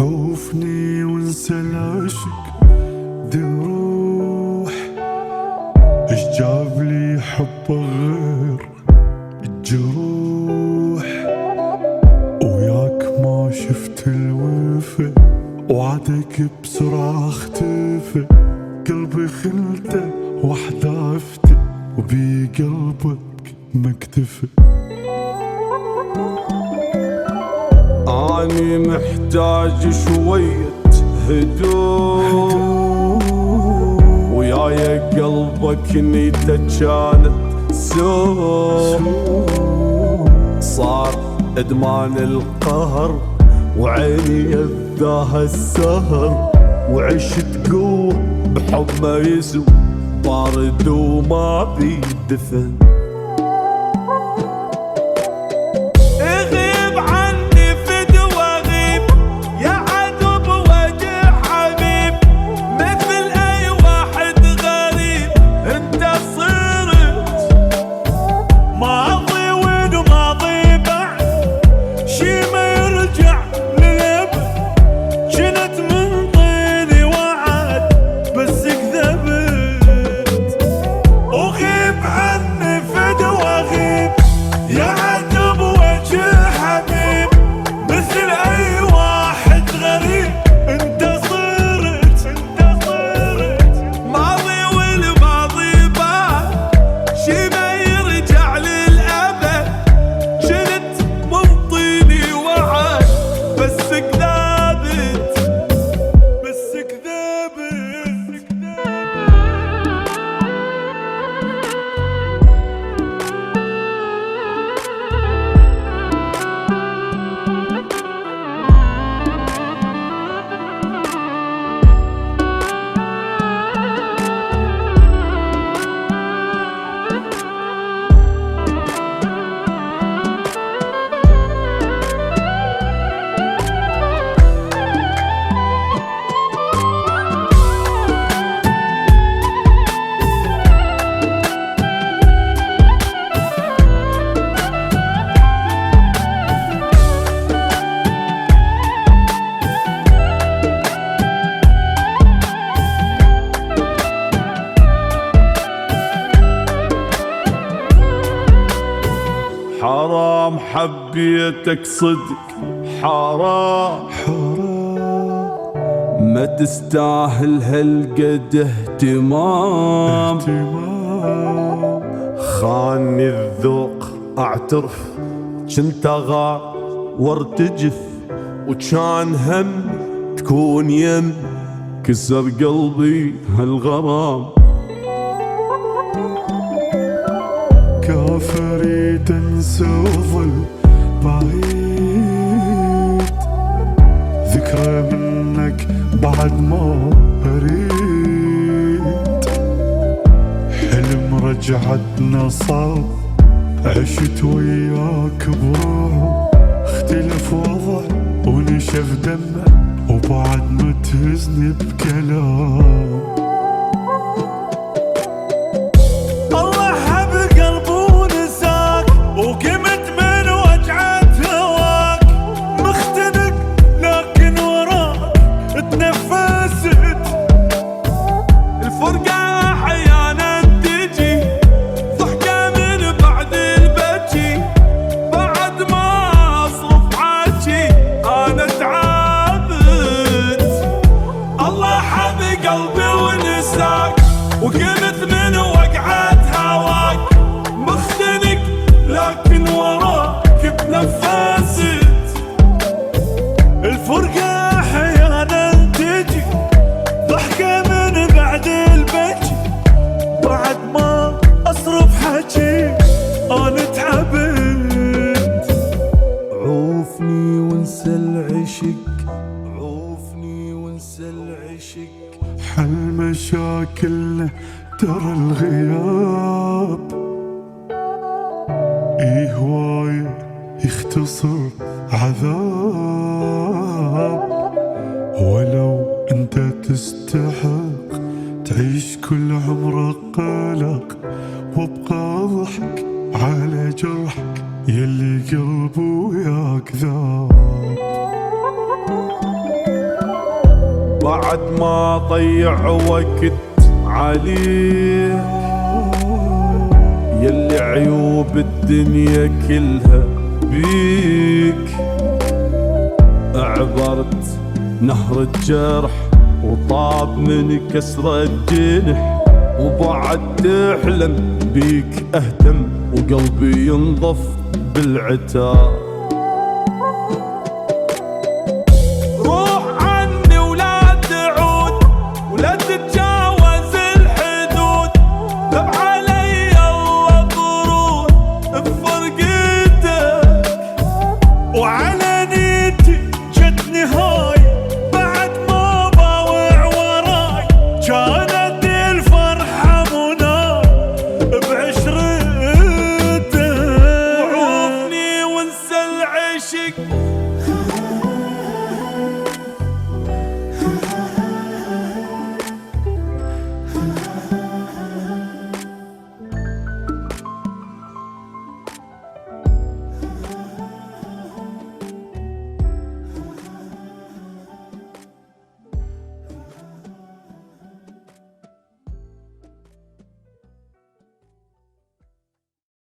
عوفني وانسى العشق روح. ايش جاب لي حب غير الجروح؟ وياك ما شفت الوفا وعدك بسرعة اختفى. قلبي خلته وحدافته وبي قلبك ما اكتفى. أني محتاج شوية هدوء وياي قلبك نيته كانت سوء. صار ادمان القهر وعيني يذاها السهر، وعشت قوة بحب ما يسوى بارد وما بيدفن. حرام حبيتك صدق، حرام ما تستاهل هالقد اهتمام. خاني الذوق اعترف، جنت اغار وارتجف، وكان هم تكون يم كسر قلبي هالغرام. كافري تنسى وظل بعيد، ذكرى منك بعد ما أريد. حلم رجعتنا صار، عشت وياك بروح، اختلف وضع ونشف دمع وبعد ما تهزني بكلام. وقمت من وقعة هواك، مختنق لكن وراك بنفست. الفرقة احيانا تجي ضحكة من بعد البكي، بعد ما اصرف حكي انا تعبت. عوفني وانسى العشق، عوفني وانسى العشق. حل مشاكلنا ترى الغياب ايه هواية يختصر عذاب. ولو انت تستحق تعيش كل عمرك قلق، وابقى ضحك على جرحك يلي قلبه وياك ذاب. بعد ما ضيع وقت عليك، يلي عيوب الدنيا كلها بيك. عبرت نهر الجرح وطاب من كسر الجنح، وبعد تحلم بيك اهتم وقلبي ينضف بالعتاب. روح عني ولا تعود ولا تتجاوز الحدود، ذب علي الله طرود بفرقتك، وعلى نيتي جتني هاي بعد ما باوع وراي، كانت الفرحة مناي بعشرتك. وعوفني وانسى العشق